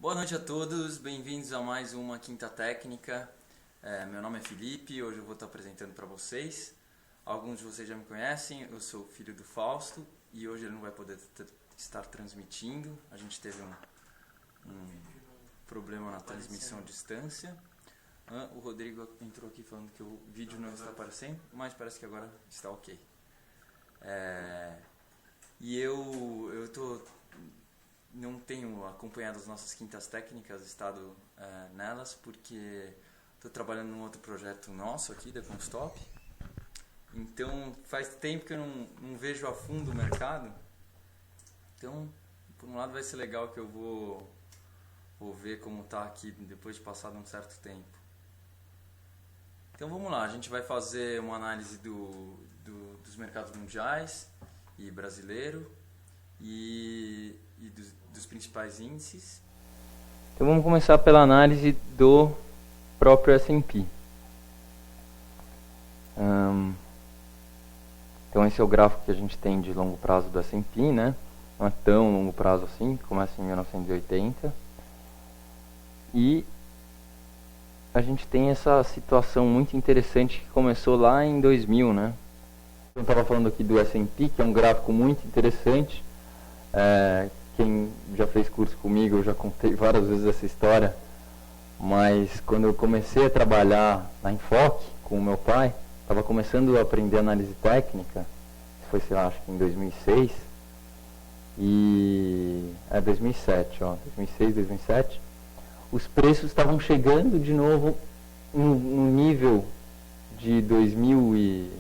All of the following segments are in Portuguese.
Boa noite a todos, bem-vindos a mais uma Quinta Técnica. Meu nome é Felipe, hoje eu vou estar apresentando para vocês. Alguns de vocês já me conhecem, eu sou o filho do Fausto e hoje ele não vai poder estar transmitindo. A gente teve um problema na transmissão à distância. O Rodrigo entrou aqui falando que o vídeo não está aparecendo, mas parece que agora está ok. E eu não tenho acompanhado as nossas quintas técnicas, estado nelas, porque estou trabalhando num outro projeto nosso aqui, da Constop. Então, faz tempo que eu não vejo a fundo o mercado. Então, por um lado vai ser legal que eu vou ver como está aqui depois de passado um certo tempo. Então vamos lá, a gente vai fazer uma análise dos mercados mundiais e brasileiro e dos principais índices. Então vamos começar pela análise do próprio S&P. Então esse é o gráfico que a gente tem de longo prazo do S&P, né? Não é tão longo prazo assim, começa em 1980. E a gente tem essa situação muito interessante que começou lá em 2000, né? Eu estava falando aqui do S&P, que é um gráfico muito interessante. Quem já fez curso comigo, eu já contei várias vezes essa história, mas quando eu comecei a trabalhar na Enfoque com o meu pai, estava começando a aprender análise técnica, foi, sei lá, acho que em 2006, 2007, 2006, 2007, os preços estavam chegando de novo no nível de 2000,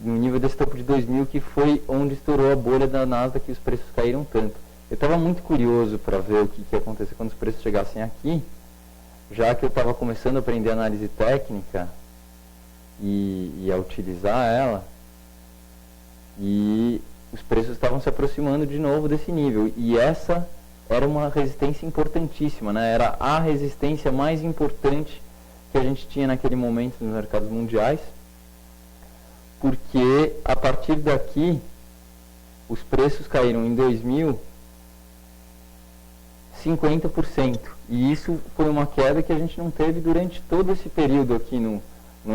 no nível desse topo de 2000, que foi onde estourou a bolha da Nasdaq, que os preços caíram tanto. Eu estava muito curioso para ver o que ia acontecer quando os preços chegassem aqui, já que eu estava começando a aprender análise técnica e a utilizar ela, e os preços estavam se aproximando de novo desse nível, e essa era uma resistência importantíssima, né? Era a resistência mais importante que a gente tinha naquele momento nos mercados mundiais, porque a partir daqui os preços caíram em 2000 50%, e isso foi uma queda que a gente não teve durante todo esse período aqui no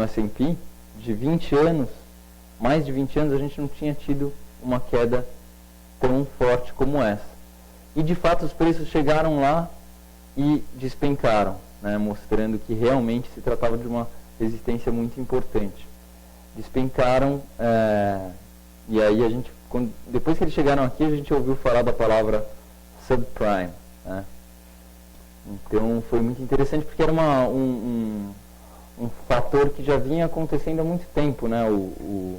S&P, de 20 anos, mais de 20 anos, a gente não tinha tido uma queda tão forte como essa. E de fato os preços chegaram lá e despencaram, né, mostrando que realmente se tratava de uma resistência muito importante. Despencaram, e aí a gente, depois que eles chegaram aqui, a gente ouviu falar da palavra subprime, né? Então foi muito interessante, porque era um fator que já vinha acontecendo há muito tempo, né? O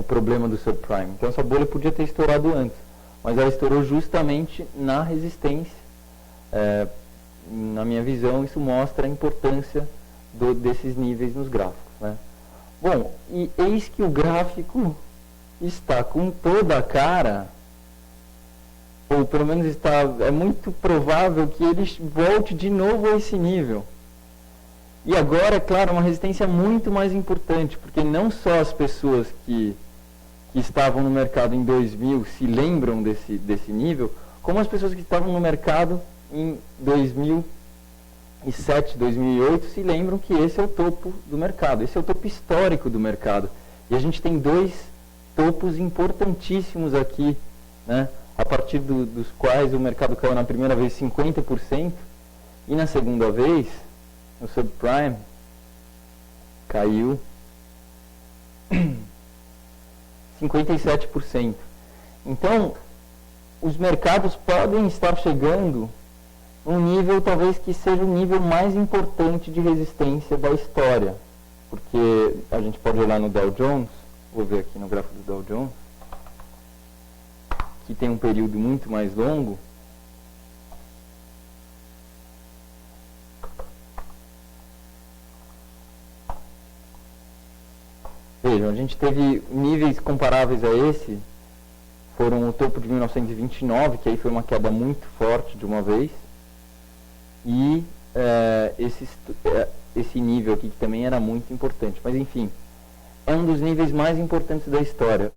problema do subprime. Então essa bolha podia ter estourado antes, mas ela estourou justamente na resistência. Na minha visão, isso mostra a importância desses níveis nos gráficos, né? Bom, e eis que o gráfico está com toda a cara, ou pelo menos é muito provável que ele volte de novo a esse nível. E agora, é claro, uma resistência muito mais importante, porque não só as pessoas que estavam no mercado em 2000 se lembram desse nível, como as pessoas que estavam no mercado em 2007, 2008 se lembram que esse é o topo do mercado, esse é o topo histórico do mercado. E a gente tem dois topos importantíssimos aqui, né, a partir dos quais o mercado caiu na primeira vez 50% e na segunda vez, no subprime, caiu 57%. Então, os mercados podem estar chegando um nível talvez que seja o nível mais importante de resistência da história, porque a gente pode olhar no Dow Jones, vou ver aqui no gráfico do Dow Jones, que tem um período muito mais longo. Vejam, a gente teve níveis comparáveis a esse, foram o topo de 1929, que aí foi uma queda muito forte de uma vez, e esse nível aqui que também era muito importante. Mas enfim, é um dos níveis mais importantes da história.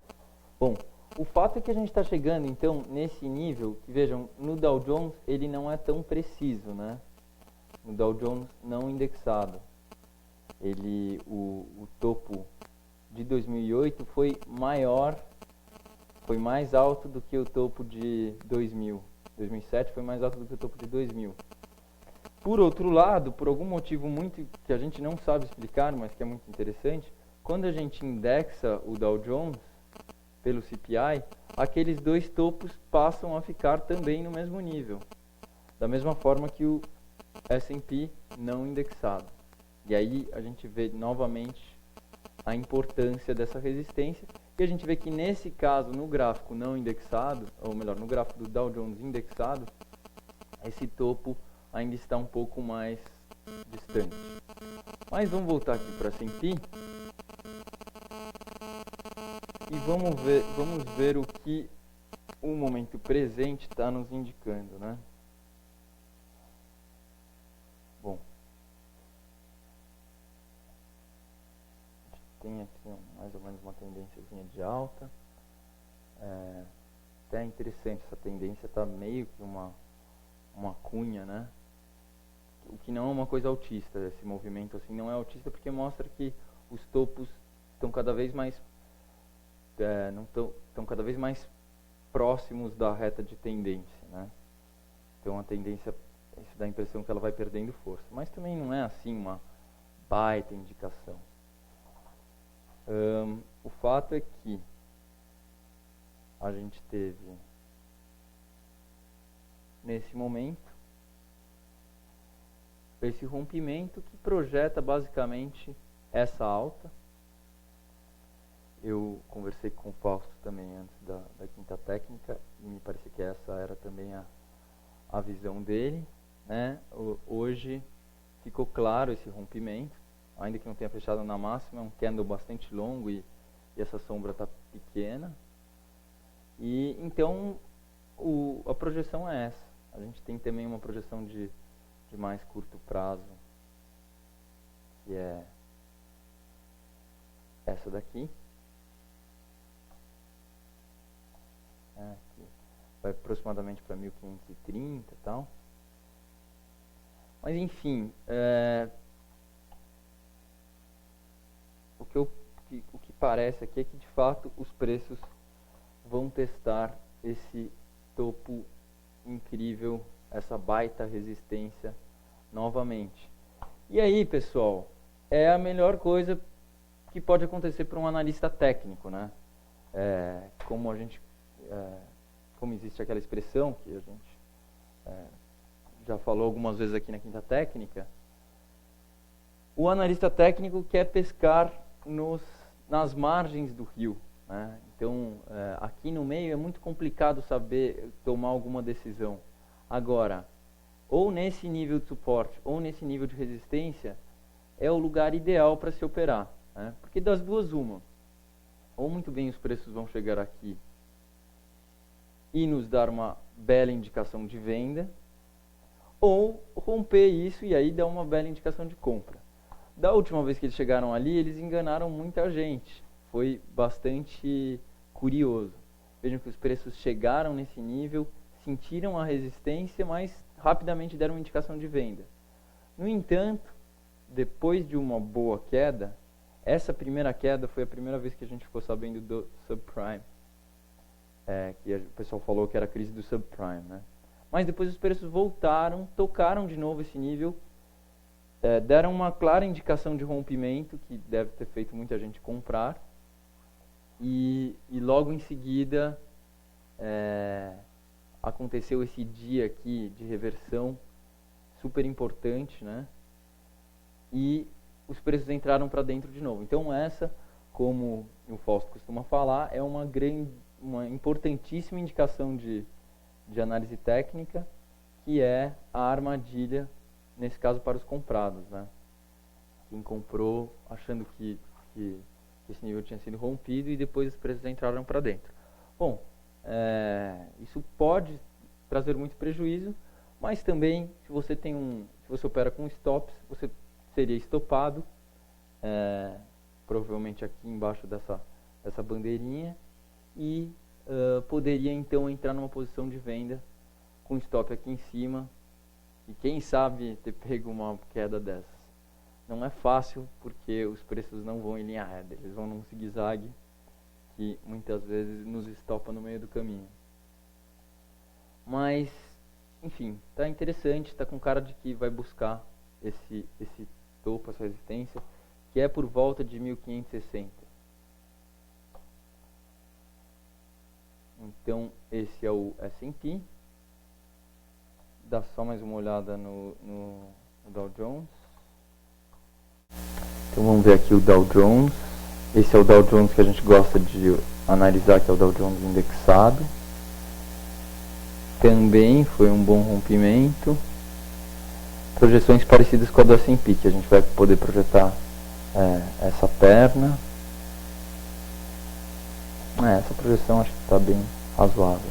Bom, O fato é que a gente está chegando, então, nesse nível, que vejam, no Dow Jones ele não é tão preciso, né? No Dow Jones não indexado. O topo de 2008 foi maior, foi mais alto do que o topo de 2000. 2007 foi mais alto do que o topo de 2000. Por outro lado, por algum motivo muito que a gente não sabe explicar, mas que é muito interessante, quando a gente indexa o Dow Jones pelo CPI, aqueles dois topos passam a ficar também no mesmo nível, da mesma forma que o S&P não indexado. E aí a gente vê novamente a importância dessa resistência, e a gente vê que nesse caso, no gráfico não indexado, ou melhor, no gráfico do Dow Jones indexado, esse topo ainda está um pouco mais distante. Mas vamos voltar aqui para S&P e vamos ver o que o momento presente está nos indicando, né? Bom, a gente tem aqui mais ou menos uma tendênciazinha de alta. Até interessante, essa tendência está meio que uma cunha, né? O que não é uma coisa autista, esse movimento assim não é autista, porque mostra que os topos estão cada vez mais estão cada vez mais próximos da reta de tendência, né? Então a tendência, isso dá a impressão que ela vai perdendo força, mas também não é assim uma baita indicação. O fato é que a gente teve nesse momento esse rompimento que projeta basicamente essa alta. Eu conversei com o Fausto também antes da quinta técnica e me parece que essa era também a visão dele, né? Hoje ficou claro esse rompimento, ainda que não tenha fechado na máxima, é um candle bastante longo e essa sombra está pequena. E então a projeção é essa. A gente tem também uma projeção de mais curto prazo, que é essa daqui, que vai aproximadamente para 1530 e tal. Mas enfim, o que parece aqui é que de fato os preços vão testar esse topo incrível, essa baita resistência novamente. E aí, pessoal, é a melhor coisa que pode acontecer para um analista técnico, né? Como existe aquela expressão que a gente já falou algumas vezes aqui na quinta técnica, o analista técnico quer pescar nas margens do rio, né? Então, aqui no meio é muito complicado saber tomar alguma decisão. Agora, ou nesse nível de suporte ou nesse nível de resistência é o lugar ideal para se operar, né? Porque das duas uma, ou muito bem os preços vão chegar aqui e nos dar uma bela indicação de venda, ou romper isso e aí dar uma bela indicação de compra. Da última vez que eles chegaram ali, eles enganaram muita gente, foi bastante curioso. Vejam que os preços chegaram nesse nível, sentiram a resistência, mas rapidamente deram uma indicação de venda. No entanto, depois de uma boa queda, essa primeira queda foi a primeira vez que a gente ficou sabendo do subprime, que o pessoal falou que era a crise do subprime, né? Mas depois os preços voltaram, tocaram de novo esse nível, deram uma clara indicação de rompimento, que deve ter feito muita gente comprar, e logo em seguida aconteceu esse dia aqui de reversão super importante, né? E os preços entraram para dentro de novo. Então essa, como o Fausto costuma falar, é uma importantíssima indicação de análise técnica, que é a armadilha, nesse caso para os comprados, né? Quem comprou achando que esse nível tinha sido rompido e depois os preços entraram para dentro. Bom, isso pode trazer muito prejuízo, mas também se você opera com stops, você seria estopado, provavelmente aqui embaixo dessa bandeirinha, e poderia então entrar numa posição de venda com stop aqui em cima e quem sabe ter pego uma queda dessas. Não é fácil porque os preços não vão em linha reta, eles vão num zigue-zague que muitas vezes nos estopa no meio do caminho. Mas, enfim, tá interessante, tá com cara de que vai buscar esse topo, essa resistência, que é por volta de 1560. Então, esse é o S&P. Dá só mais uma olhada no Dow Jones. Então vamos ver aqui o Dow Jones. Esse é o Dow Jones que a gente gosta de analisar, que é o Dow Jones indexado. Também foi um bom rompimento. Projeções parecidas com a do S&P, que a gente vai poder projetar essa perna. Essa projeção acho que está bem razoável.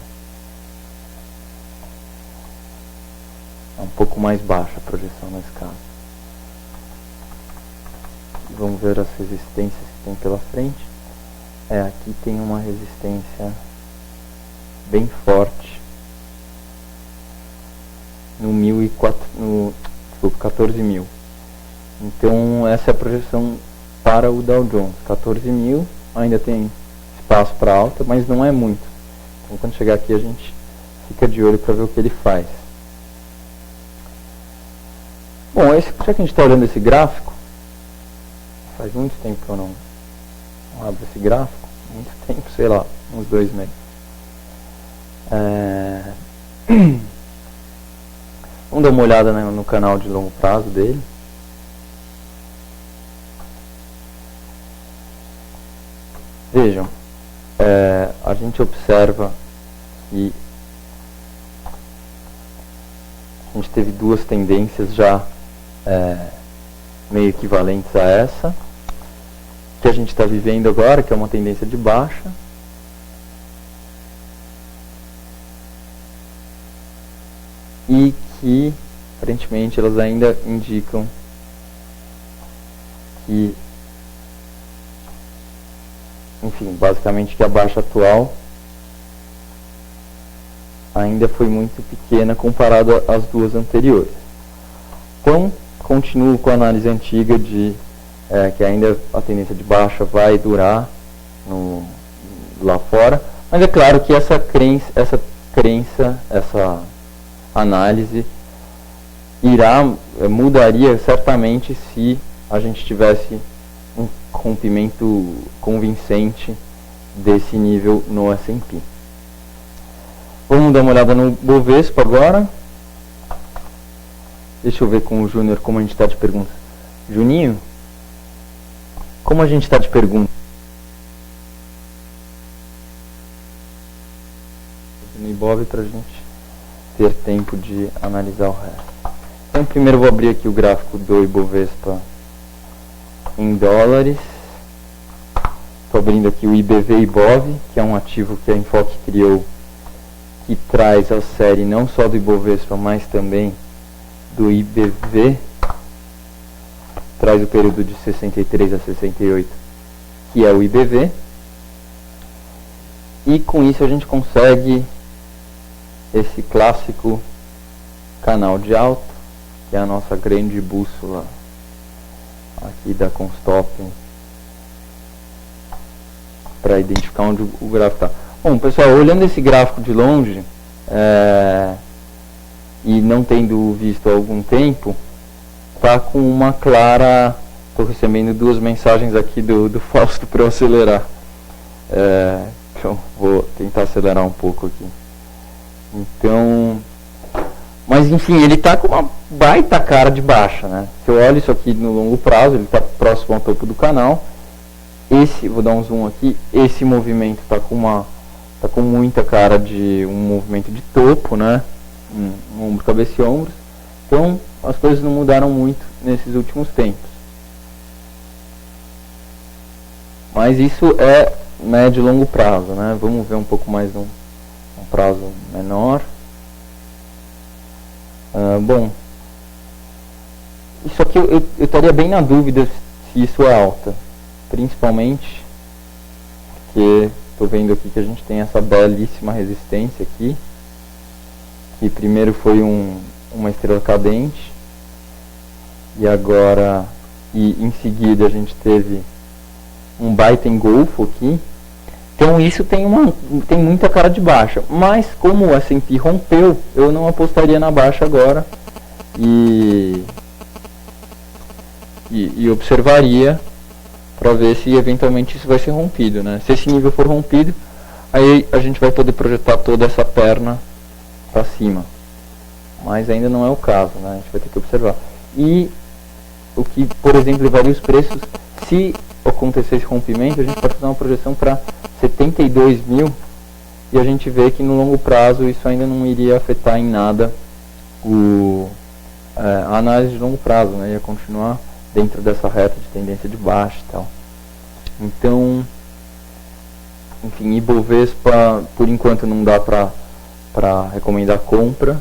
É um pouco mais baixa a projeção nesse caso. Vamos ver as resistências que tem pela frente. Aqui tem uma resistência bem forte no 14.000. Então essa é a projeção para o Dow Jones. 14.000, ainda tem espaço para alta, mas não é muito. Então quando chegar aqui a gente fica de olho para ver o que ele faz. Bom, já que a gente está olhando esse gráfico, faz muito tempo que eu não abro esse gráfico, muito tempo, sei lá, uns 2 meses. Vamos dar uma olhada no canal de longo prazo dele. Vejam, a gente observa que a gente teve 2 tendências já meio equivalentes a essa, que a gente está vivendo agora, que é uma tendência de baixa. E que, aparentemente, elas ainda indicam que, enfim, basicamente que a baixa atual ainda foi muito pequena comparada às 2 anteriores. Então, continuo com a análise antiga de que ainda a tendência de baixa vai durar lá fora, mas é claro que essa análise mudaria certamente se a gente tivesse um rompimento convincente desse nível no S&P. Vamos dar uma olhada no Bovespa agora. Deixa eu ver com o Júnior como a gente está de perguntas. Juninho, como a gente está de perguntas? No Ibov para a gente ter tempo de analisar o resto. Então, primeiro eu vou abrir aqui o gráfico do Ibovespa em dólares. Estou abrindo aqui o IBV-IBOV, que é um ativo que a Enfoque criou, que traz a série não só do Ibovespa, mas também do IBV, traz o período de 63 a 68, que é o IBV, e com isso a gente consegue esse clássico canal de alta, que é a nossa grande bússola aqui da Constop, para identificar onde o gráfico está. Bom, pessoal, olhando esse gráfico de longe, e não tendo visto há algum tempo, está com uma clara... Estou recebendo 2 mensagens aqui do Fausto para eu acelerar. Então, vou tentar acelerar um pouco aqui. Então... Mas, enfim, ele está com uma baita cara de baixa, né? Se eu olho isso aqui no longo prazo, ele está próximo ao topo do canal. Vou dar um zoom aqui, esse movimento está com muita cara de um movimento de topo, né? Um ombro, cabeça e ombros. Então as coisas não mudaram muito nesses últimos tempos. Mas isso é médio e longo prazo, né? Vamos ver um pouco mais um prazo menor. Bom, isso aqui eu estaria bem na dúvida se isso é alta, principalmente porque estou vendo aqui que a gente tem essa belíssima resistência aqui, que primeiro foi uma estrela cadente, e agora, em seguida a gente teve um baita engolfo aqui. Então isso tem muita cara de baixa, mas como o S&P rompeu, eu não apostaria na baixa agora e observaria para ver se eventualmente isso vai ser rompido, né? Se esse nível for rompido, aí a gente vai poder projetar toda essa perna para cima, mas ainda não é o caso, né? A gente vai ter que observar. E o que, por exemplo, levaria os preços, se acontecer esse rompimento, a gente pode fazer uma projeção para 72 mil e a gente vê que no longo prazo isso ainda não iria afetar em nada a análise de longo prazo, né? Ia continuar dentro dessa reta de tendência de baixa e tal. Então, enfim, Ibovespa por enquanto não dá para recomendar compra,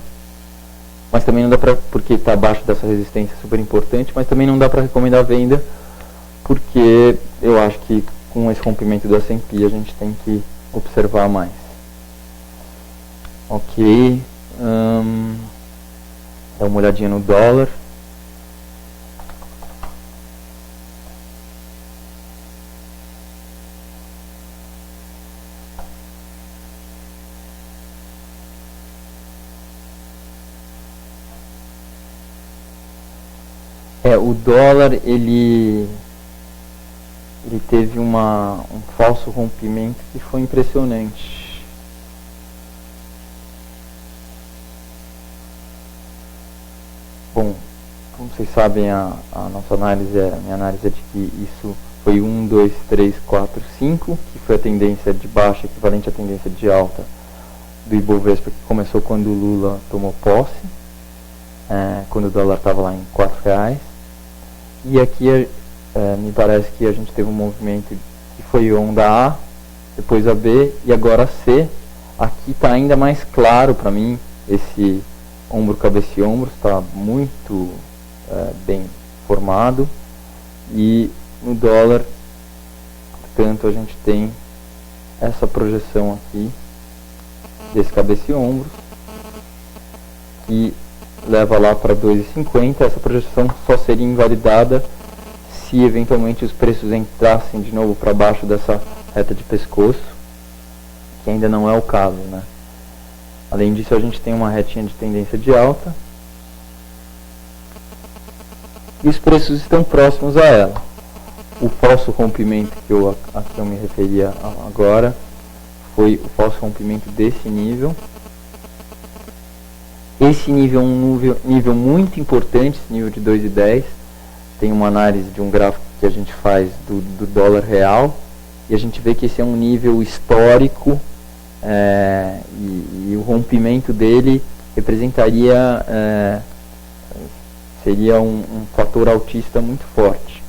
mas também não dá para, porque está abaixo dessa resistência super importante, mas também não dá para recomendar venda, porque eu acho que com esse rompimento do S&P a gente tem que observar mais. Ok, dá uma olhadinha no dólar. O dólar ele teve um falso rompimento que foi impressionante. Bom, como vocês sabem, a nossa análise, a minha análise é de que isso foi 1, 2, 3, 4, 5, que foi a tendência de baixa equivalente à tendência de alta do Ibovespa, que começou quando o Lula tomou posse, quando o dólar estava lá em R$4. E aqui me parece que a gente teve um movimento que foi onda A, depois a B e agora a C. Aqui está ainda mais claro para mim esse ombro, cabeça e ombro, está muito bem formado. E no dólar, portanto, a gente tem essa projeção aqui desse cabeça e ombros que leva lá para 2,50. Essa projeção só seria invalidada se eventualmente os preços entrassem de novo para baixo dessa reta de pescoço, que ainda não é o caso, né? Além disso, a gente tem uma retinha de tendência de alta e os preços estão próximos a ela. O falso rompimento a que eu me referia agora foi o falso rompimento desse nível. Esse nível é um nível muito importante, esse nível de 2,10. Tem uma análise de um gráfico que a gente faz do dólar real e a gente vê que esse é um nível histórico e o rompimento dele representaria, seria um fator altista muito forte.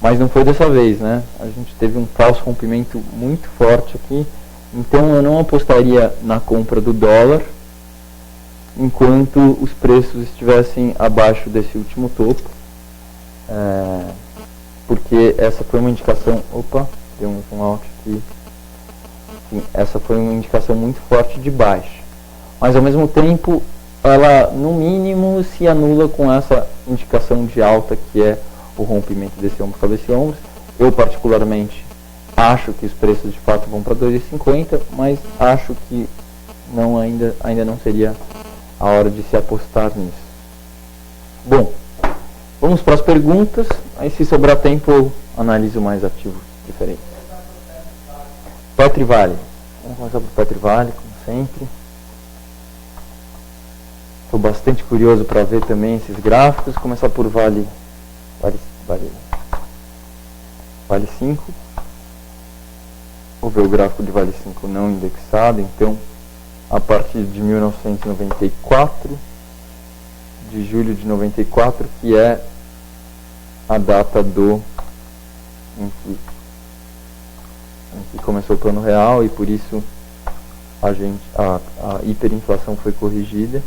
Mas não foi dessa vez, né? A gente teve um falso rompimento muito forte aqui, então eu não apostaria na compra do dólar enquanto os preços estivessem abaixo desse último topo, porque essa foi uma indicação, deu um zoom out aqui, sim, essa foi uma indicação muito forte de baixa, mas ao mesmo tempo ela no mínimo se anula com essa indicação de alta que é o rompimento desse ombro, cabeça e ombros. Eu particularmente acho que os preços de fato vão para 2,50, mas acho que ainda não seria a hora de se apostar nisso. Bom, vamos para as perguntas, aí se sobrar tempo eu analiso mais ativos diferentes. Petrivale. Vamos começar por Petrivale, como sempre. Estou bastante curioso para ver também esses gráficos. Começar por Vale 5. Vou ver o gráfico de Vale 5 não indexado, então a partir de 1994, de julho de 94, que é a data em que começou o Plano Real, e por isso a hiperinflação foi corrigida.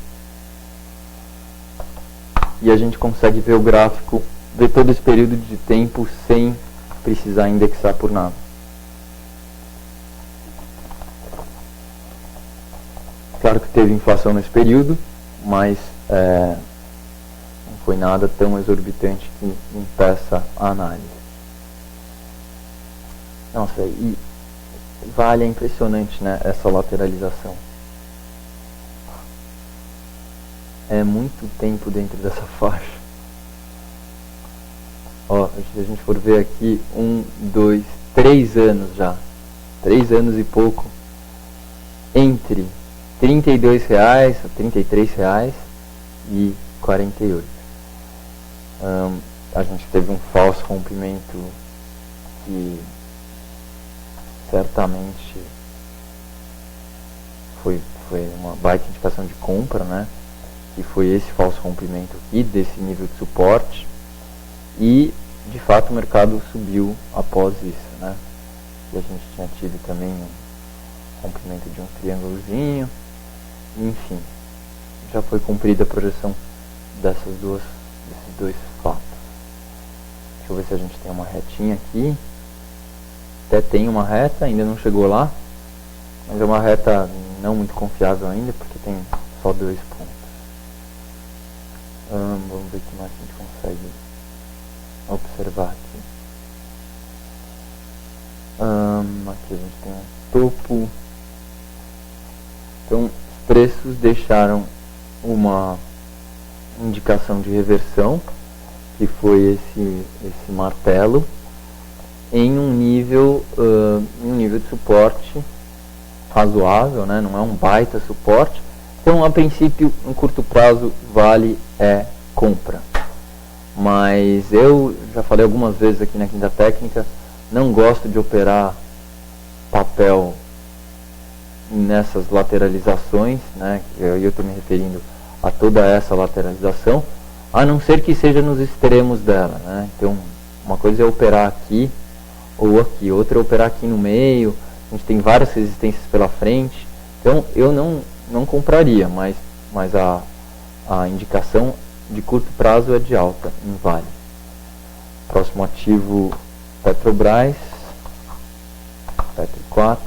E a gente consegue ver o gráfico, ver todo esse período de tempo sem precisar indexar por nada. teve inflação nesse período, mas não foi nada tão exorbitante que impeça a análise. Nossa, e Vale é impressionante, né, essa lateralização. É muito tempo dentro dessa faixa. Ó, se a gente for ver aqui, 1, 2, 3 anos já. 3 anos e pouco. Entre R$32 a R$33 e 48. A gente teve um falso rompimento que certamente foi uma baita indicação de compra, né? Que foi esse falso rompimento aqui, desse nível de suporte. E, de fato, o mercado subiu após isso, né? E a gente tinha tido também um rompimento de um triângulozinho. Enfim, já foi cumprida a projeção desses dois fatos. Deixa eu ver se a gente tem uma retinha aqui. Até tem uma reta, ainda não chegou lá, mas é uma reta não muito confiável ainda, porque tem só 2 pontos. Vamos ver o que mais a gente consegue observar aqui. Aqui a gente tem um topo. Então, os preços deixaram uma indicação de reversão, que foi esse martelo, em um nível de suporte razoável, né? Não é um baita suporte. Então, a princípio, em curto prazo, Vale é compra. Mas eu já falei algumas vezes aqui na Quinta Técnica, não gosto de operar papel nessas lateralizações, né? Eu estou me referindo a toda essa lateralização, a não ser que seja nos extremos dela, né? Então, uma coisa é operar aqui ou aqui, outra é operar aqui no meio. A gente tem várias resistências pela frente, então eu não compraria, mas a indicação de curto prazo é de alta em Vale. Próximo ativo, Petrobras, Petro 4.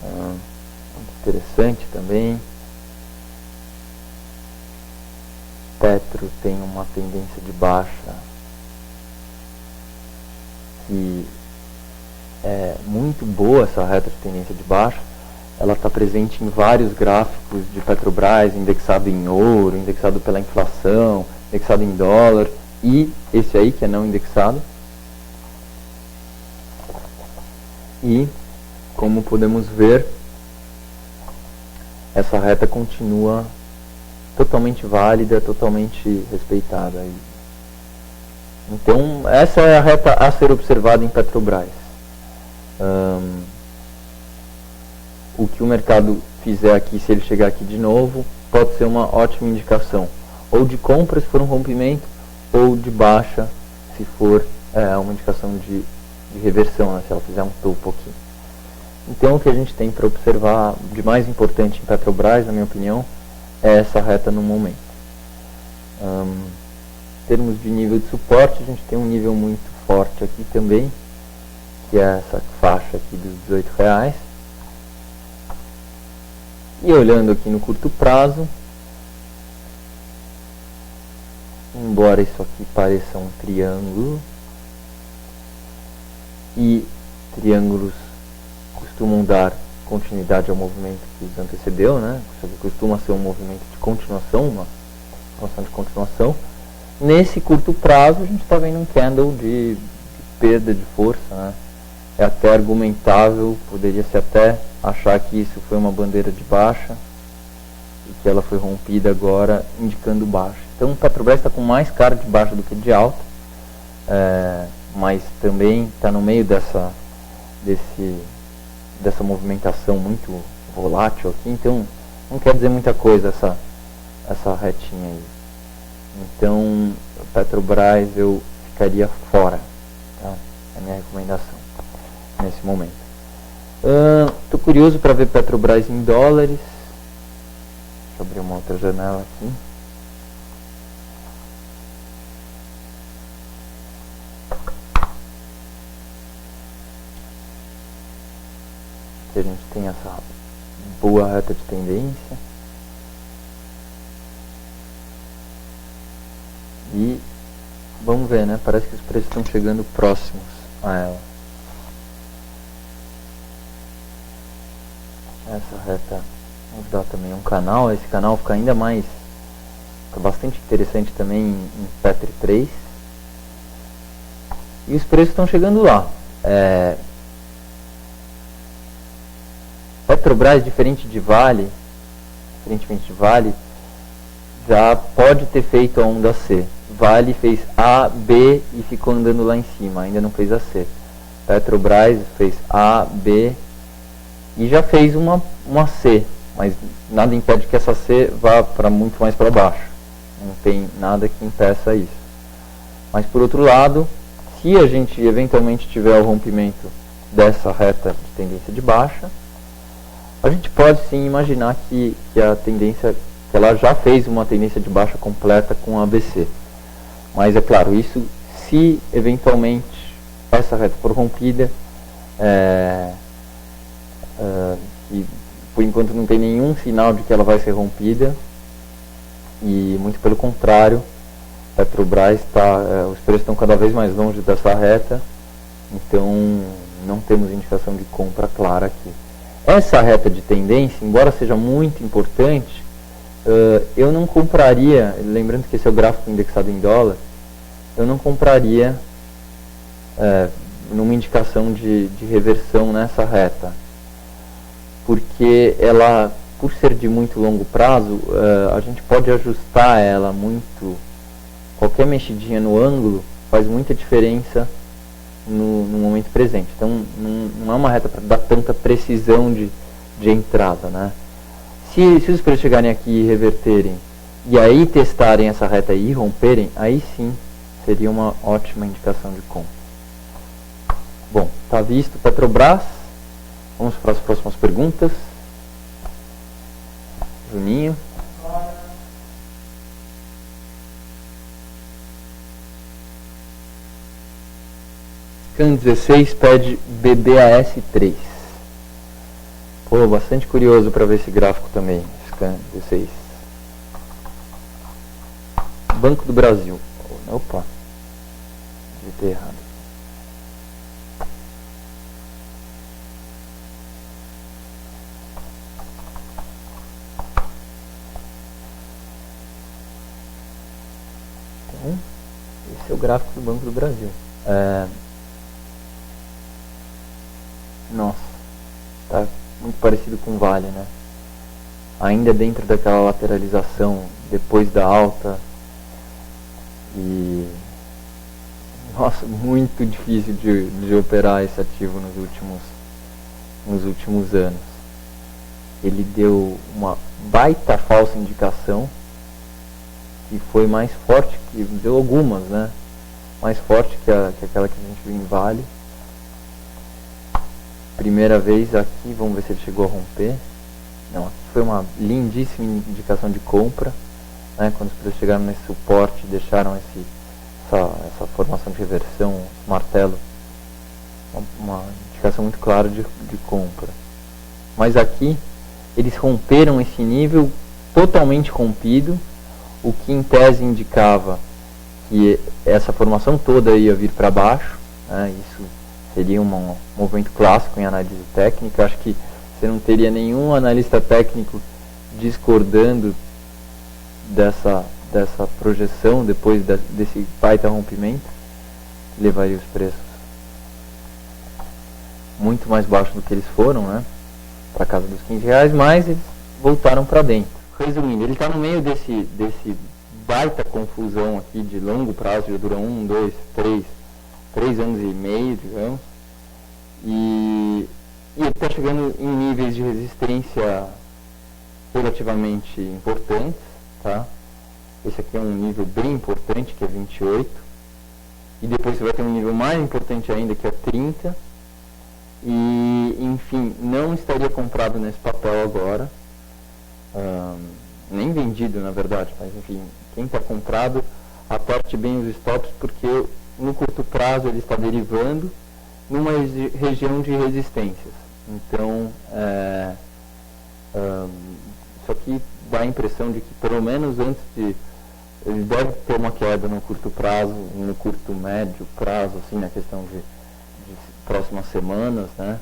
Muito interessante também. Petro tem uma tendência de baixa que é muito boa, essa reta de tendência de baixa. Ela está presente em vários gráficos de Petrobras, indexado em ouro, indexado pela inflação, indexado em dólar, e esse aí que é não indexado. E, como podemos ver, essa reta continua totalmente válida, totalmente respeitada. Então, essa é a reta a ser observada em Petrobras. O que o mercado fizer aqui, se ele chegar aqui de novo, pode ser uma ótima indicação. Ou de compra, se for um rompimento, ou de baixa, se for uma indicação de reversão, né, se ela fizer um topo aqui. Então, o que a gente tem para observar de mais importante em Petrobras, na minha opinião, é essa reta no momento. Em termos de nível de suporte, a gente tem um nível muito forte aqui também, que é essa faixa aqui dos R$18. E olhando aqui no curto prazo, embora isso aqui pareça um triângulo, e triângulos costumam dar continuidade ao movimento que os antecedeu, né? Isso aqui costuma ser um movimento de continuação, uma função de continuação. Nesse curto prazo, a gente está vendo um candle de perda de força, né? É até argumentável, poderia-se até achar que isso foi uma bandeira de baixa e que ela foi rompida agora, indicando baixa. Então, o Petrobras está com mais cara de baixa do que de alta, mas também está no meio dessa movimentação muito volátil aqui, então não quer dizer muita coisa essa retinha aí. Então, Petrobras eu ficaria fora, tá? É a minha recomendação nesse momento. Estou curioso para ver Petrobras em dólares. Deixa eu abrir uma outra janela aqui. Aqui a gente tem essa boa reta de tendência. E vamos ver, né? Parece que os preços estão chegando próximos a ela. Essa reta nos dá também um canal. Esse canal fica ainda mais, fica bastante interessante também em Petri 3. E os preços estão chegando lá. Petrobras, diferentemente de Vale, já pode ter feito a onda C. Vale fez A, B e ficou andando lá em cima, ainda não fez a C. Petrobras fez A, B e já fez uma C, mas nada impede que essa C vá para muito mais para baixo. Não tem nada que impeça isso. Mas por outro lado, se a gente eventualmente tiver o rompimento dessa reta de tendência de baixa, a gente pode sim imaginar que a tendência, que ela já fez uma tendência de baixa completa com a ABC. Mas é claro, isso se eventualmente essa reta for rompida, e por enquanto não tem nenhum sinal de que ela vai ser rompida, e muito pelo contrário, Petrobras os preços estão cada vez mais longe dessa reta, então não temos indicação de compra clara aqui. Essa reta de tendência, embora seja muito importante, eu não compraria, lembrando que esse é o gráfico indexado em dólar, eu não compraria numa indicação de reversão nessa reta, porque ela, por ser de muito longo prazo, a gente pode ajustar ela muito, qualquer mexidinha no ângulo faz muita diferença no momento presente. Então não é uma reta para dar tanta precisão de entrada, né? Se os preços chegarem aqui e reverterem e aí testarem essa reta e romperem, aí sim seria uma ótima indicação de compra. Bom, tá visto Petrobras. Vamos para as próximas perguntas. Juninho. Scan 16 pede BBAS3. Pô, bastante curioso para ver esse gráfico também. Scan 16. Banco do Brasil. Opa, digitei errado. Então, esse é o gráfico do Banco do Brasil. Nossa, está muito parecido com o Vale, né? Ainda dentro daquela lateralização depois da alta. E nossa, muito difícil de operar esse ativo nos últimos anos. Ele deu uma baita falsa indicação, que foi mais forte, que deu algumas, né? Mais forte que aquela que a gente viu em Vale. Primeira vez aqui, vamos ver se ele chegou a romper. Não, aqui foi uma lindíssima indicação de compra, né? Quando os preços chegaram nesse suporte, deixaram essa formação de reversão, esse martelo, uma indicação muito clara de compra. Mas aqui eles romperam esse nível totalmente rompido, o que em tese indicava que essa formação toda ia vir para baixo, né? Isso seria um movimento clássico em análise técnica. Acho que você não teria nenhum analista técnico discordando dessa projeção depois desse baita rompimento, que levaria os preços muito mais baixos do que eles foram, né? Para casa dos R$15, mas eles voltaram para dentro. Resumindo, ele está no meio desse baita confusão aqui de longo prazo, já dura 1, 2, 3 anos e meio, digamos, e ele está chegando em níveis de resistência relativamente importantes, tá? Esse aqui é um nível bem importante, que é 28, e depois você vai ter um nível mais importante ainda, que é 30, e enfim, não estaria comprado nesse papel agora, nem vendido na verdade, mas enfim, quem está comprado, aperte bem os stops, porque no curto prazo ele está derivando numa região de resistências. Então Isso aqui dá a impressão de que, pelo menos antes de... Ele deve ter uma queda no curto prazo, no curto médio prazo, assim, na questão de próximas semanas, né?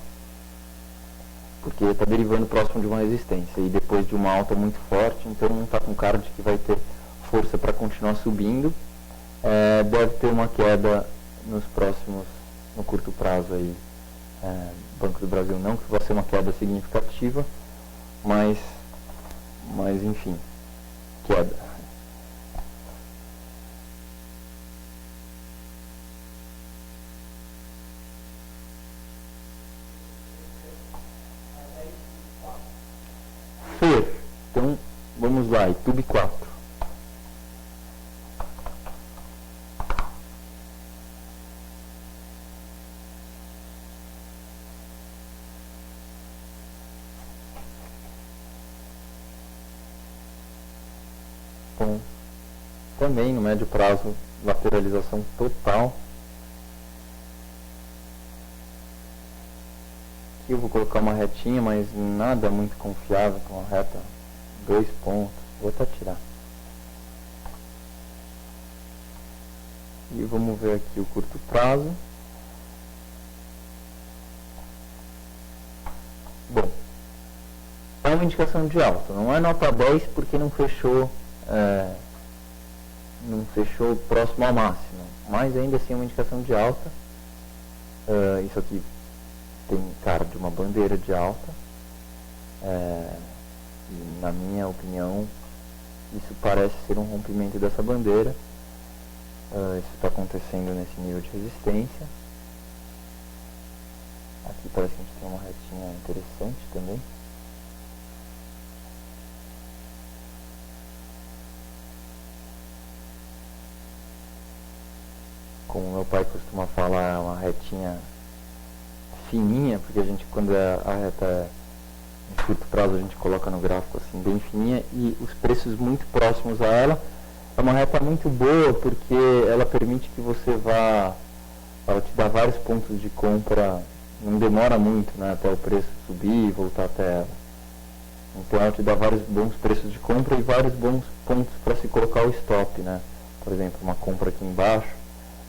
Porque está derivando próximo de uma resistência e depois de uma alta muito forte, então não está com cara de que vai ter força para continuar subindo. Deve ter uma queda nos próximos, no curto prazo aí, Banco do Brasil não que vai ser uma queda significativa, mas enfim, queda. Então, vamos lá, YouTube 4. Então, também no médio prazo, lateralização total. Aqui eu vou colocar uma retinha, mas nada muito confiável, com uma reta 2 pontos, vou até tirar. E vamos ver aqui o curto prazo. Bom, é uma indicação de alta, não é nota 10 porque não fechou próximo ao máximo, mas ainda assim é uma indicação de alta. Isso aqui tem cara de uma bandeira de alta. E, na minha opinião, isso parece ser um rompimento dessa bandeira. Isso está acontecendo nesse nível de resistência. Aqui parece que a gente tem uma retinha interessante também. Como meu pai costuma falar, é uma retinha fininha, porque a gente, quando a reta é de curto prazo, a gente coloca no gráfico assim, bem fininha, e os preços muito próximos a ela. É uma reta muito boa, porque ela permite que você vá, ela te dá vários pontos de compra, não demora muito, né, até o preço subir e voltar até ela. Então ela te dá vários bons preços de compra e vários bons pontos para se colocar o stop, né. Por exemplo, uma compra aqui embaixo,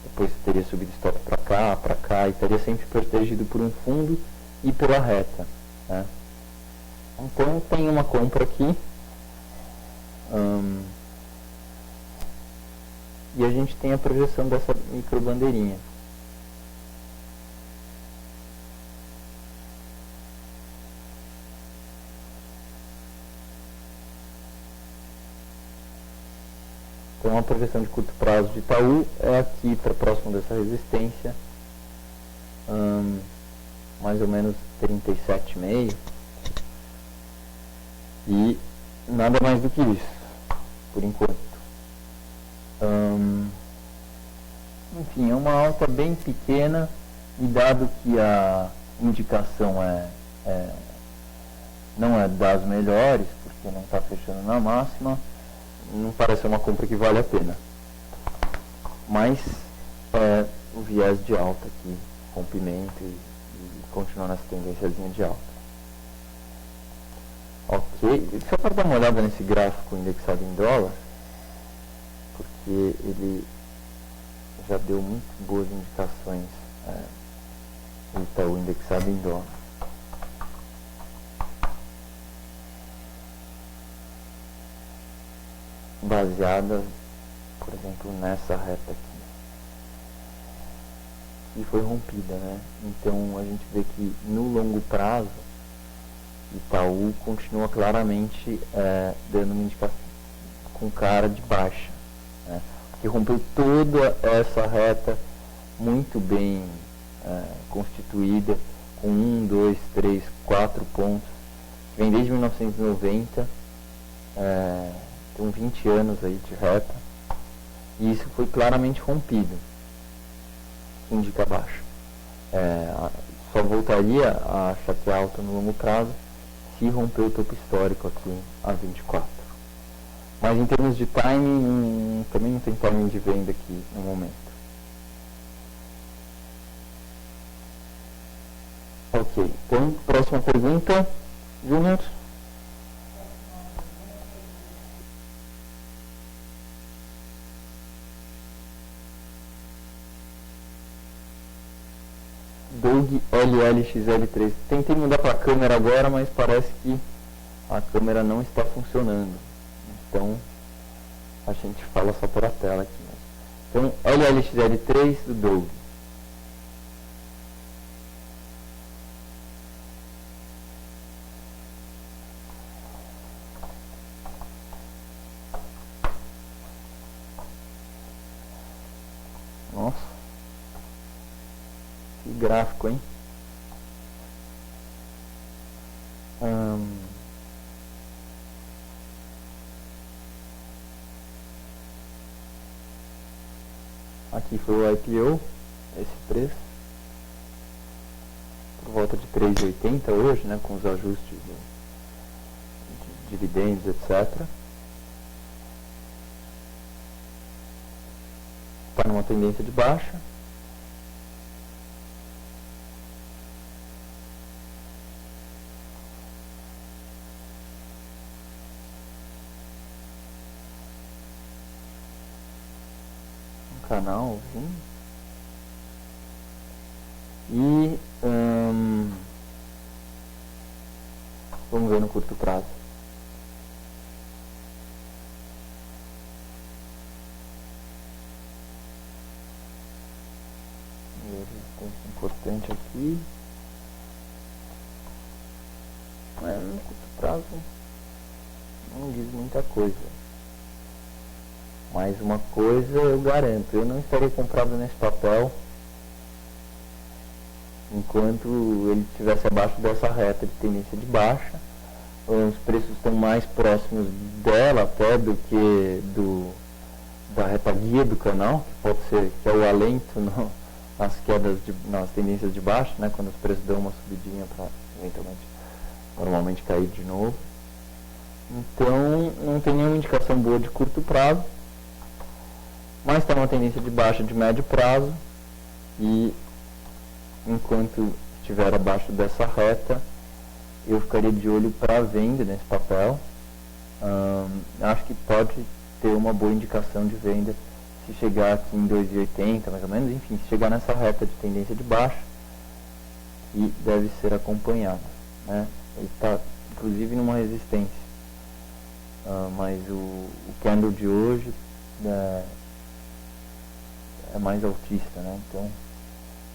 depois você teria subido stop para cá, e estaria sempre protegido por um fundo e pela reta, né? Então tem uma compra aqui, e a gente tem a projeção dessa micro bandeirinha. Então a projeção de curto prazo de Itaú é aqui para próximo dessa resistência, mais ou menos 37,5, e nada mais do que isso, por enquanto. Enfim, é uma alta bem pequena, e dado que a indicação não é das melhores, porque não está fechando na máxima, não parece uma compra que vale a pena. Mas o viés de alta aqui, rompimento e continuar nessa tendênciazinha de alta. Ok, só para dar uma olhada nesse gráfico indexado em dólar, porque ele já deu muito boas indicações, o Itaú indexado em dólar. Baseada, por exemplo, nessa reta aqui, e foi rompida, né? Então a gente vê que no longo prazo Itaú continua claramente dando uma indicação com cara de baixa, né? Que rompeu toda essa reta muito bem constituída, com 1, 2, 3, 4 pontos, vem desde 1990, tem 20 anos aí de reta, e isso foi claramente rompido, que indica baixa. Só voltaria a chatear alta no longo prazo se romper o topo histórico aqui a 24. Mas em termos de timing, também não tem timing de venda aqui no momento. Ok, então próxima pergunta, Júnior. Doug LLXL3. Tentei mudar para a câmera agora, mas parece que a câmera não está funcionando. Então a gente fala só por a tela aqui. Então LLXL3 do Doug. Nossa, que gráfico, hein? Aqui foi o IPO, esse preço, por volta de 3,80 hoje, né, com os ajustes de dividendos, etc. Está numa tendência de baixa. Canal, sim. E vamos ver no curto prazo. Resistência importante aqui. No curto prazo não diz muita coisa. Mas uma coisa eu garanto, eu não estaria comprado nesse papel enquanto ele estivesse abaixo dessa reta de tendência de baixa. Os preços estão mais próximos dela até do que da reta guia do canal, que pode ser que é o alento nas quedas, nas tendências de baixa, né, quando os preços dão uma subidinha para eventualmente normalmente cair de novo. Então não tem nenhuma indicação boa de curto prazo. Mas está uma tendência de baixa de médio prazo e enquanto estiver abaixo dessa reta eu ficaria de olho para venda nesse papel. Acho que pode ter uma boa indicação de venda se chegar aqui em 2,80 mais ou menos, enfim, se chegar nessa reta de tendência de baixa e deve ser acompanhado, né? Ele está inclusive numa resistência, mas o candle de hoje é mais altista, né? Então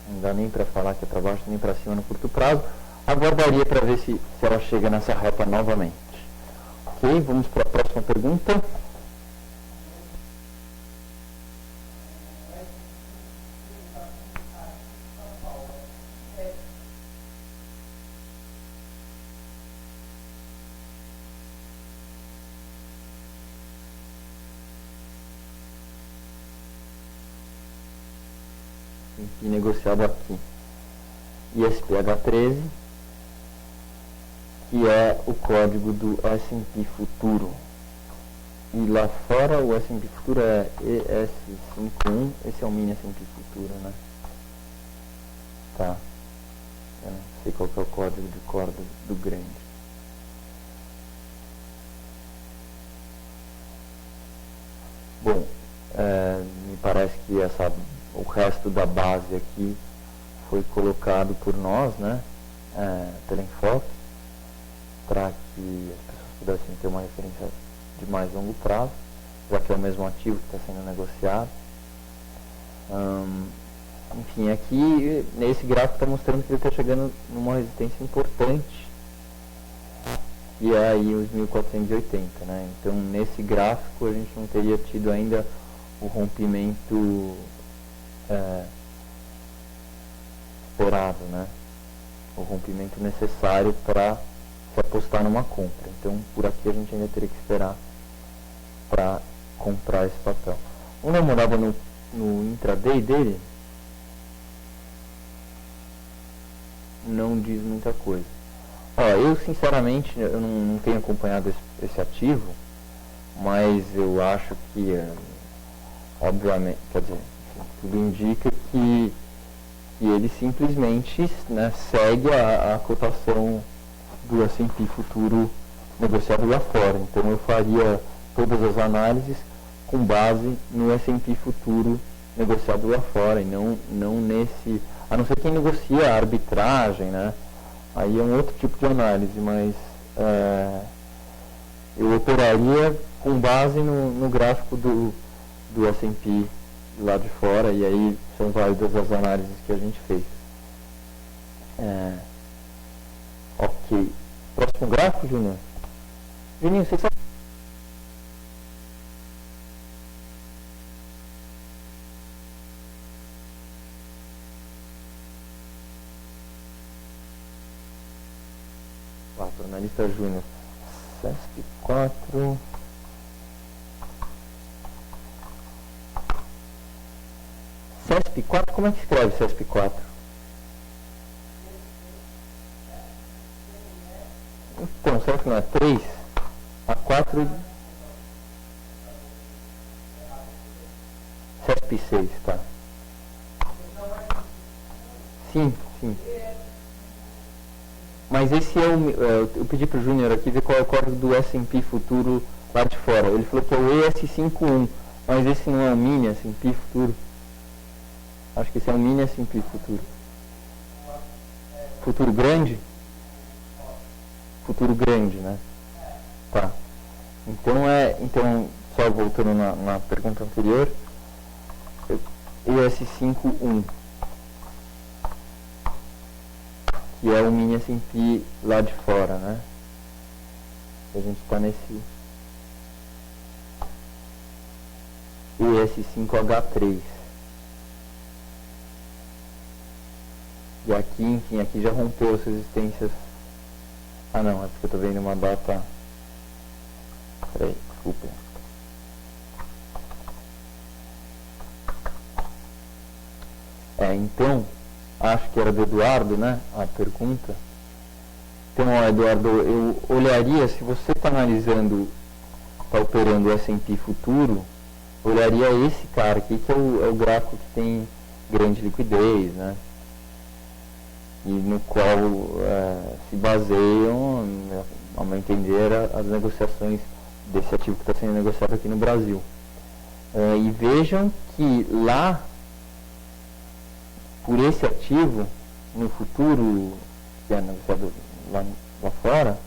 não dá nem para falar que é para baixo nem para cima no curto prazo. Aguardaria para ver se ela chega nessa reta novamente. Ok, vamos para a próxima pergunta. E negociado aqui ISPH13, que é o código do S&P Futuro, e lá fora o S&P Futuro é ES51. Esse é o mini S&P Futuro, né? Tá, eu não sei qual que é o código de cor do grande. Bom, me parece que o resto da base aqui foi colocado por nós, né, pela Enfoque, para que as pessoas pudessem ter uma referência de mais longo prazo, já que é o mesmo ativo que está sendo negociado. Enfim, aqui nesse gráfico está mostrando que ele está chegando numa resistência importante, e é aí os 1480, né? Então nesse gráfico a gente não teria tido ainda o rompimento esperado, né? O rompimento necessário para se apostar numa compra. Então por aqui a gente ainda teria que esperar para comprar esse papel. Vamos dar uma olhada no intraday dele. Não diz muita coisa. Eu sinceramente eu não tenho acompanhado esse ativo, mas eu acho que obviamente, quer dizer, tudo indica que ele simplesmente, né, segue a cotação do S&P Futuro negociado lá fora. Então eu faria todas as análises com base no S&P Futuro negociado lá fora, e não nesse a não ser quem negocia a arbitragem, né? Aí é um outro tipo de análise, mas eu operaria com base no gráfico do S&P lá de fora, e aí são válidas as análises que a gente fez. Ok. Próximo gráfico, Júnior? Juninho, você sabe? Analista Júnior. CESP 4. CESP 4, como é que escreve CESP 4? Então, será que não é 3? A 4. CESP 6, tá. Sim, sim. Mas esse eu pedi para o Júnior aqui ver qual é o código do S&P futuro lá de fora. Ele falou que é o ES51, mas esse não é o mini S&P futuro. Acho que esse é um mini S&P futuro. Futuro grande? Futuro grande, né? Tá. Então só voltando na pergunta anterior, ES51, que é o mini S&P lá de fora, né? A gente está nesse ES5H3. E aqui, enfim, aqui já rompeu as resistências. Ah não, é porque eu estou vendo uma data. Peraí, desculpa. Então, acho que era do Eduardo, né? A pergunta. Então, Eduardo, eu olharia, se você está analisando, está operando o S&P futuro, olharia esse cara aqui, que é o gráfico que tem grande liquidez, né? E no qual se baseiam, ao meu entender, as negociações desse ativo que está sendo negociado aqui no Brasil. E vejam que lá, por esse ativo, no futuro, que é negociado lá fora,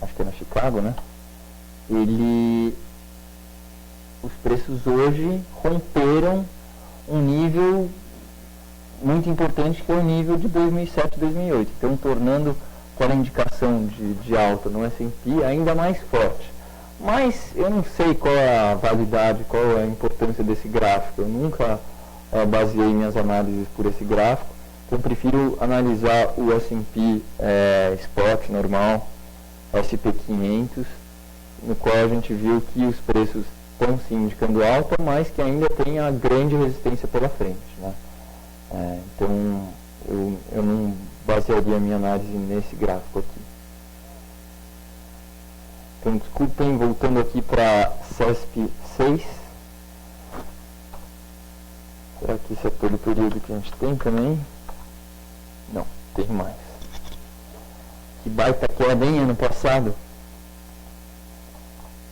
acho que é na Chicago, né? Os preços hoje romperam um nível muito importante, que é o nível de 2007 e 2008. Então, tornando aquela indicação de alta no S&P ainda mais forte. Mas eu não sei qual é a validade, qual é a importância desse gráfico. Eu nunca baseei minhas análises por esse gráfico. Então, eu prefiro analisar o S&P Spot normal, SP500, no qual a gente viu que os preços estão sim indicando alta, mas que ainda tem a grande resistência pela frente, né? Então, eu não basearia a minha análise nesse gráfico aqui. Então, desculpem, voltando aqui para CESP 6. Será que esse é todo o período que a gente tem também? Não, tem mais. Que baita queda, hein, ano passado?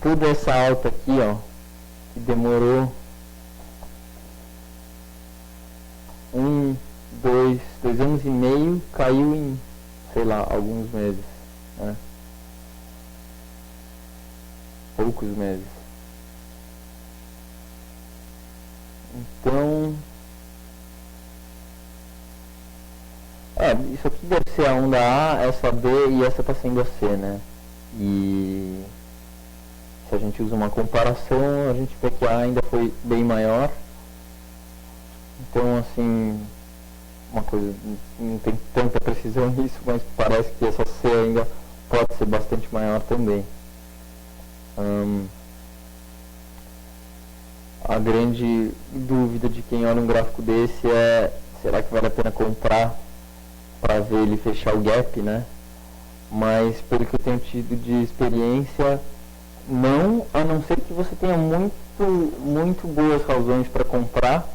Toda essa alta aqui, ó, que demorou 2 anos e meio, caiu em, sei lá, alguns meses, né? Poucos meses. Então, isso aqui deve ser a onda A, essa B e essa está sendo a C, né? E se a gente usa uma comparação, a gente vê que a ainda foi bem maior. Então, assim, uma coisa, não tem tanta precisão nisso, mas parece que essa C ainda pode ser bastante maior também. A grande dúvida de quem olha um gráfico desse é: será que vale a pena comprar para ver ele fechar o gap, né? Mas pelo que eu tenho tido de experiência, não, a não ser que você tenha muito boas razões para comprar,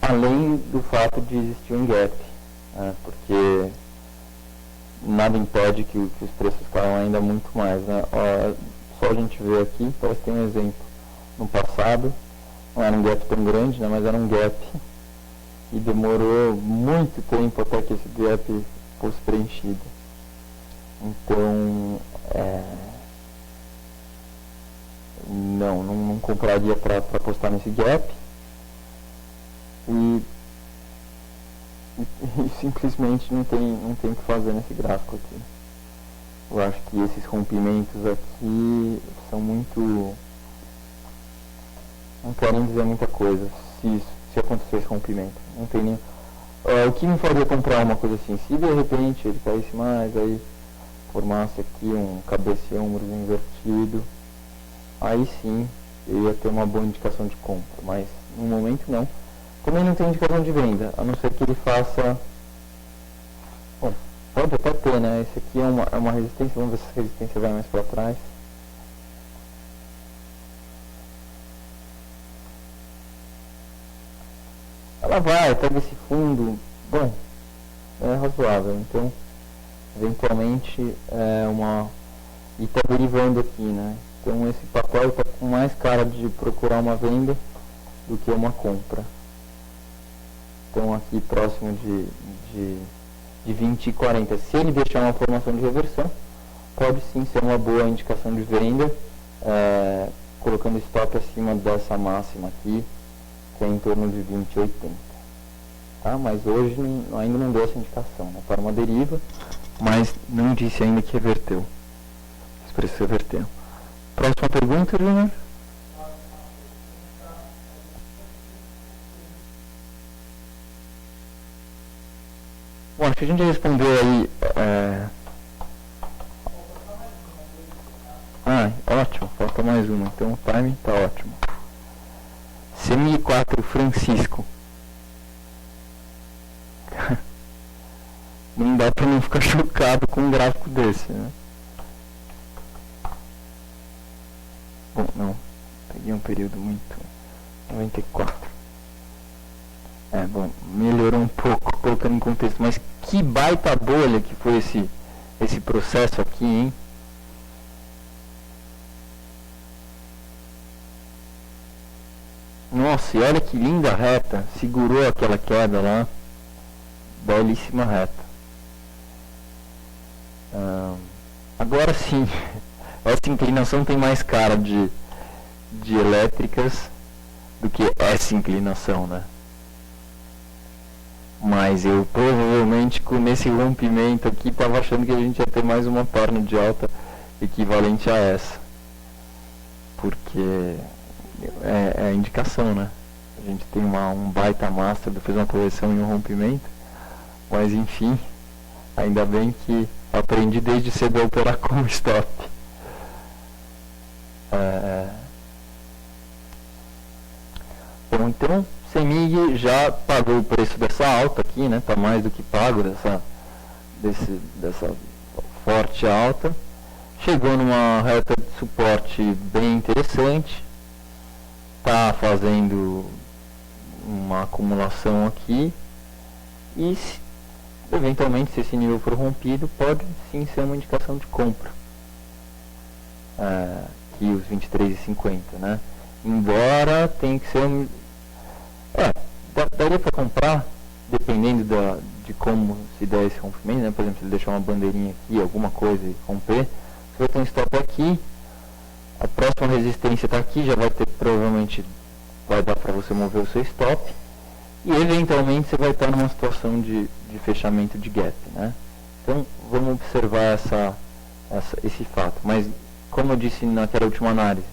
além do fato de existir um gap, né? Porque nada impede que os preços caiam ainda muito mais, né? Só a gente ver aqui, parece que tem um exemplo no passado, não era um gap tão grande, né? Mas era um gap e demorou muito tempo até que esse gap fosse preenchido. Então, não compraria para apostar nesse gap e simplesmente não tem o que fazer nesse gráfico aqui. Eu acho que esses rompimentos aqui são muito... não querem dizer muita coisa se acontecer esse rompimento. Não tem nem... o que me faria comprar uma coisa assim? Se de repente ele caísse mais, aí formasse aqui um cabeça e ombros invertido, aí sim eu ia ter uma boa indicação de compra, mas no momento não. Também não tem indicação de venda, a não ser que ele faça... Bom, pode até ter, né? Esse aqui é uma resistência, vamos ver se essa resistência vai mais para trás. Ela vai, pega esse fundo, bom, é razoável, então eventualmente e está derivando aqui, né? Então esse papel está com mais cara de procurar uma venda do que uma compra. Então aqui próximo de 20 e 40, se ele deixar uma formação de reversão, pode sim ser uma boa indicação de venda, colocando stop acima dessa máxima aqui, que é em torno de 20 e 80. Tá? Mas hoje ainda não deu essa indicação, né? Para uma deriva, mas não disse ainda que reverteu. Os preços reverteram. Próxima pergunta, Júnior? Bom, acho que a gente já respondeu aí. Ótimo, falta mais uma, então o timing está ótimo. CMI 4 Francisco. Não dá para não ficar chocado com um gráfico desse, né? Bom, não. Peguei um período muito... 94. Bom, melhorou um pouco, colocando em contexto. Mas que baita bolha que foi esse processo aqui, hein? Nossa, e olha que linda reta. Segurou aquela queda lá. Belíssima reta. Agora sim, essa inclinação tem mais cara de elétricas do que essa inclinação, né? Mas eu provavelmente nesse rompimento aqui estava achando que a gente ia ter mais uma perna de alta equivalente a essa. Porque é a indicação, né? A gente tem um baita master, fez uma correção e um rompimento. Mas enfim, ainda bem que aprendi desde cedo a operar com stop. Bom, então CEMIG já pagou o preço dessa alta aqui, né? Tá mais do que pago dessa forte alta. Chegou numa reta de suporte bem interessante. Tá fazendo uma acumulação aqui. E eventualmente, se esse nível for rompido, pode sim ser uma indicação de compra. Aqui os 23,50, né? Embora tenha que ser daria para comprar, dependendo de como se der esse rompimento, né? Por exemplo, se ele deixar uma bandeirinha aqui, alguma coisa e romper, você vai ter um stop aqui, a próxima resistência está aqui, já vai ter, provavelmente vai dar para você mover o seu stop, e eventualmente você vai estar numa situação de fechamento de gap, né? Então vamos observar esse fato, mas como eu disse naquela última análise,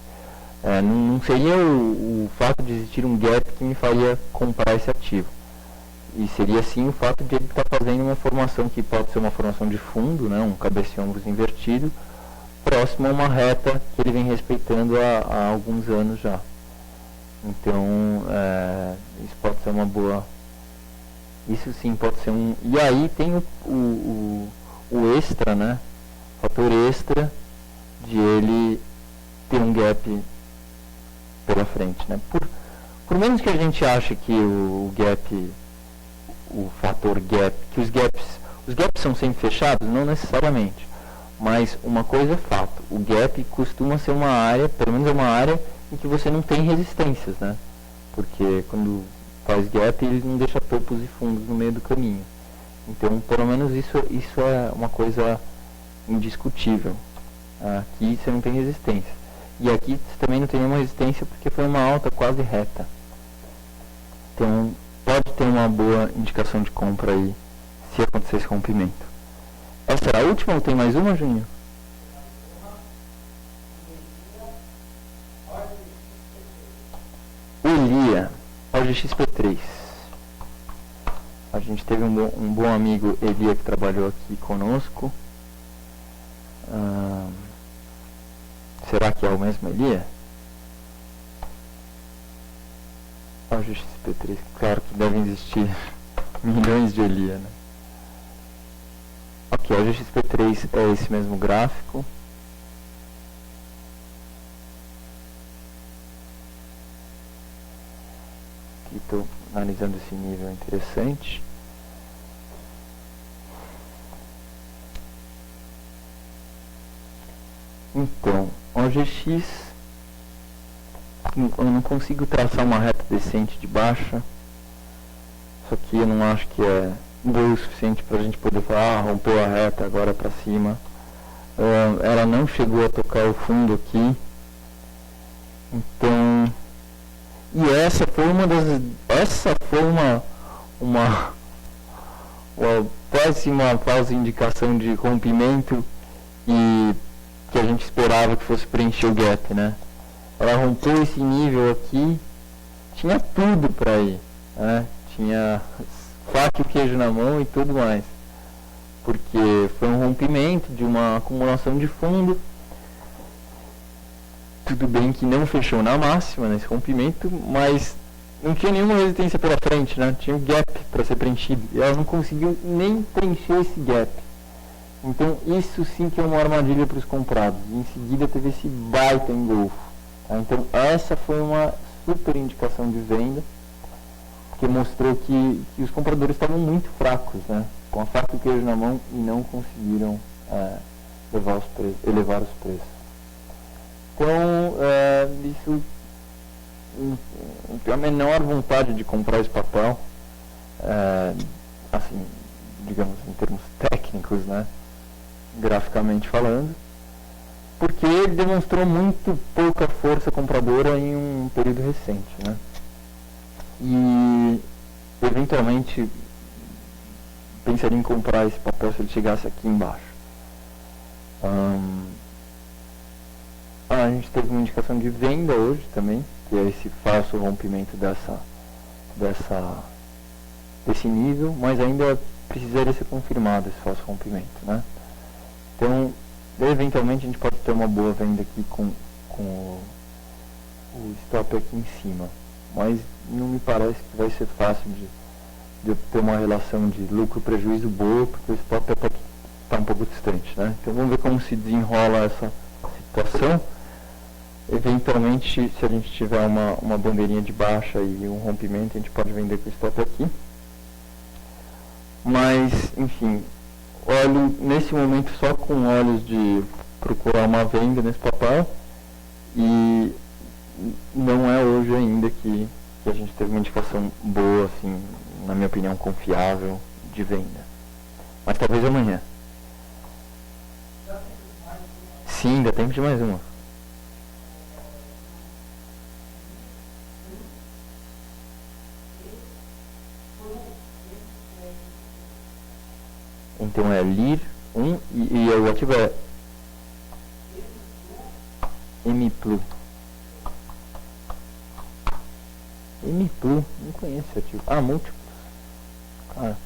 não seria o fato de existir um gap que me faria comprar esse ativo, e seria sim o fato de ele estar fazendo uma formação que pode ser uma formação de fundo, né, um cabeça e ombros invertido, próximo a uma reta que ele vem respeitando há alguns anos já. Então isso pode ser uma boa, isso sim pode ser um, e aí tem o extra, né, fator extra de ele ter um gap pela frente, né? Por menos que a gente ache que o gap, o fator gap, que os gaps são sempre fechados, não necessariamente, mas uma coisa é fato, o gap costuma ser uma área, pelo menos é uma área em que você não tem resistências, né? Porque quando faz gap e ele não deixa topos e fundos no meio do caminho. Então, pelo menos isso é uma coisa indiscutível. Aqui você não tem resistência. E aqui você também não tem nenhuma resistência porque foi uma alta quase reta. Então, pode ter uma boa indicação de compra aí se acontecer esse rompimento. Essa era a última ou tem mais uma, Juninho? Elia, OGXP3. A gente teve um bom amigo, Elia, que trabalhou aqui conosco. Será que é o mesmo Elia? OGXP3, claro que devem existir milhões de Elia, né? Ok, o GXP3 é esse mesmo gráfico. Aqui estou analisando esse nível interessante. Então, o OGX, eu não consigo traçar uma reta descente de baixa. Isso aqui eu não acho que é bom o suficiente para a gente poder falar, rompeu a reta, agora para cima. Ela não chegou a tocar o fundo aqui. Então, e essa foi uma péssima falsa indicação de rompimento e que a gente esperava que fosse preencher o gap, né? Ela rompeu esse nível aqui, tinha tudo para ir, né? Tinha faca e queijo na mão e tudo mais, porque foi um rompimento de uma acumulação de fundo. Tudo bem que não fechou na máxima nesse rompimento, mas não tinha nenhuma resistência pela frente, né? Tinha um gap para ser preenchido e ela não conseguiu nem preencher esse gap. Então isso sim que é uma armadilha para os comprados. E em seguida teve esse baita engolfo, tá? Então essa foi uma super indicação de venda, que mostrou que os compradores estavam muito fracos, né? Com a faca e o queijo na mão e não conseguiram elevar os preços. Então, isso não tem a menor vontade de comprar esse papel, assim, digamos, em termos técnicos, né? Graficamente falando, porque ele demonstrou muito pouca força compradora em um período recente, né? E eventualmente pensaria em comprar esse papel se ele chegasse aqui embaixo. A gente teve uma indicação de venda hoje também, que é esse falso rompimento desse nível, mas ainda precisaria ser confirmado esse falso rompimento, né? Então, eventualmente a gente pode ter uma boa venda aqui com o stop aqui em cima, mas não me parece que vai ser fácil de ter uma relação de lucro-prejuízo boa, porque o stop até que está um pouco distante, né? Então vamos ver como se desenrola essa situação. Eventualmente, se a gente tiver uma bandeirinha de baixa e um rompimento, a gente pode vender com o stop aqui. Mas, enfim, olho nesse momento só com olhos de procurar uma venda nesse papel, e não é hoje ainda que a gente teve uma indicação boa, assim, na minha opinião, confiável de venda. Mas talvez amanhã. Sim, dá tempo de mais uma. Então é LIR 1 e o ativo é MPLU. MPLU, não conheço esse ativo. Múltiplos. Cara.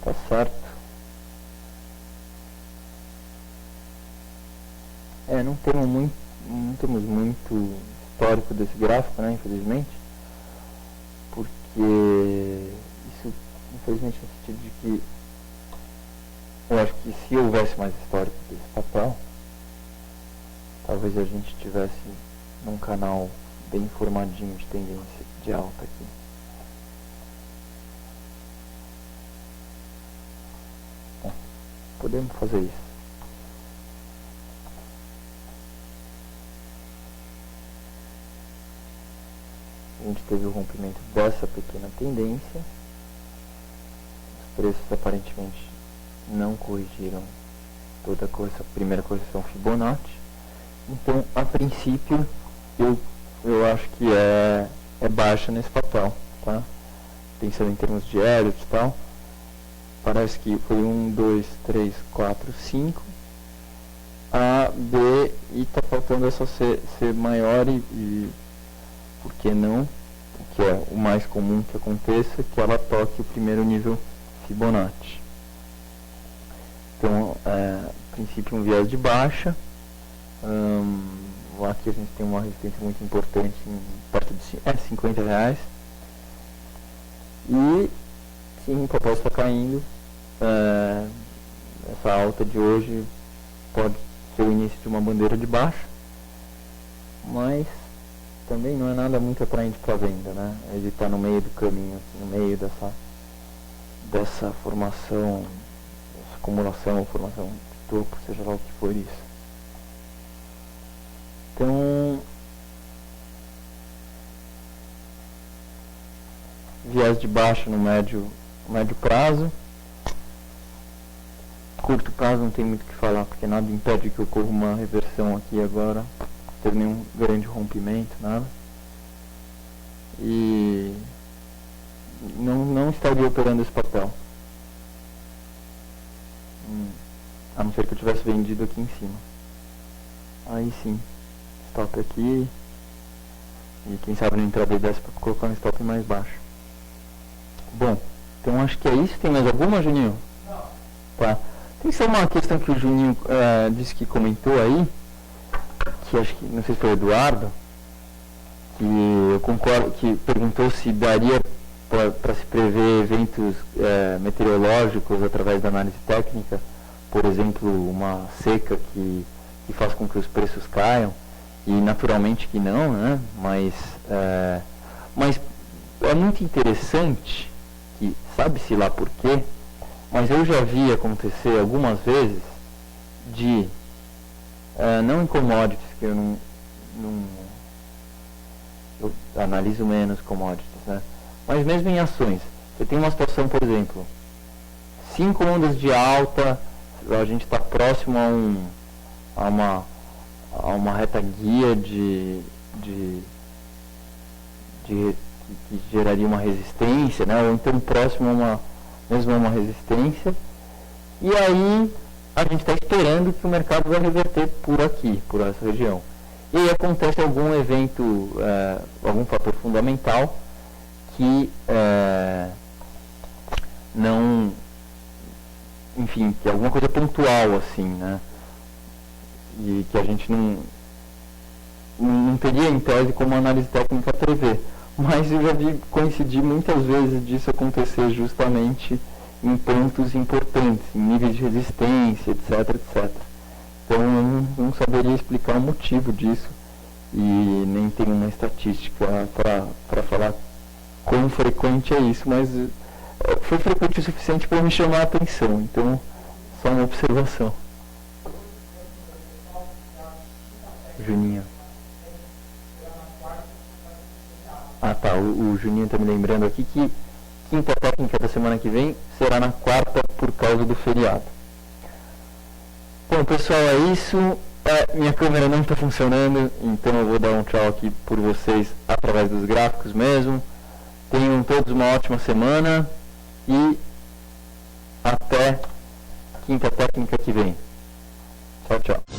Tá certo. Não temos muito histórico desse gráfico, né, infelizmente, porque isso, infelizmente, no sentido de que eu acho que se houvesse mais histórico desse papel, talvez a gente tivesse num canal bem formadinho de tendência de alta aqui. Bom, podemos fazer isso. A gente teve o rompimento dessa pequena tendência. Os preços aparentemente não corrigiram toda a primeira correção Fibonacci. Então, a princípio, eu acho que é baixa nesse papel, tá? Pensando em termos de Elliott e tal, parece que foi 1, 2, 3, 4, 5, A, B, e tá faltando essa ser maior e por que não, que é o mais comum que aconteça, que ela toque o primeiro nível Fibonacci. Então, a princípio um viés de baixa. Aqui a gente tem uma resistência muito importante em perto de R$50. E sim, o papel está caindo. Essa alta de hoje pode ser o início de uma bandeira de baixa, mas também não é nada muito atraente para venda, né? Ele está no meio do caminho, assim, no meio dessa formação, dessa acumulação ou formação de topo, seja lá o que for isso. Então, viés de baixa no médio prazo. Curto prazo não tem muito o que falar, porque nada impede que ocorra uma reversão aqui agora, não teve nenhum grande rompimento, nada. E não estaria operando esse papel, a não ser que eu tivesse vendido aqui em cima. Aí sim, stop aqui, e quem sabe no intraday desce para colocar um stop mais baixo. Bom, então acho que é isso. Tem mais alguma, Juninho? Não. Tá. Tem só uma questão que o Juninho disse que comentou aí, que acho que, não sei se foi o Eduardo, que eu concordo, que perguntou se daria para se prever eventos meteorológicos através da análise técnica, por exemplo, uma seca que faz com que os preços caiam, e naturalmente que não, né? Mas é muito interessante, que sabe-se lá por quê, mas eu já vi acontecer algumas vezes de, não em commodities, que eu eu analiso menos commodities, né? Mas mesmo em ações. Você tem uma situação, por exemplo, 5 ondas de alta, a gente está próximo a uma reta guia que geraria uma resistência, né? Ou então próximo a uma resistência, e aí a gente está esperando que o mercado vai reverter por aqui, por essa região. E aí acontece algum evento, algum fator fundamental que não, enfim, que é alguma coisa pontual assim, né? E que a gente não teria em tese como análise técnica prever. Mas eu já vi coincidir muitas vezes disso acontecer justamente em pontos importantes, em níveis de resistência, etc, etc. Então eu não saberia explicar o motivo disso e nem tenho uma estatística para falar quão frequente é isso, mas foi frequente o suficiente para me chamar a atenção, então só uma observação. Juninho. Ah tá, o Juninho está me lembrando aqui que quinta técnica da semana que vem será na quarta por causa do feriado. Bom pessoal, é isso. Minha câmera não está funcionando, então eu vou dar um tchau aqui por vocês através dos gráficos mesmo. Tenham todos uma ótima semana e até quinta técnica que vem. Tchau, tchau.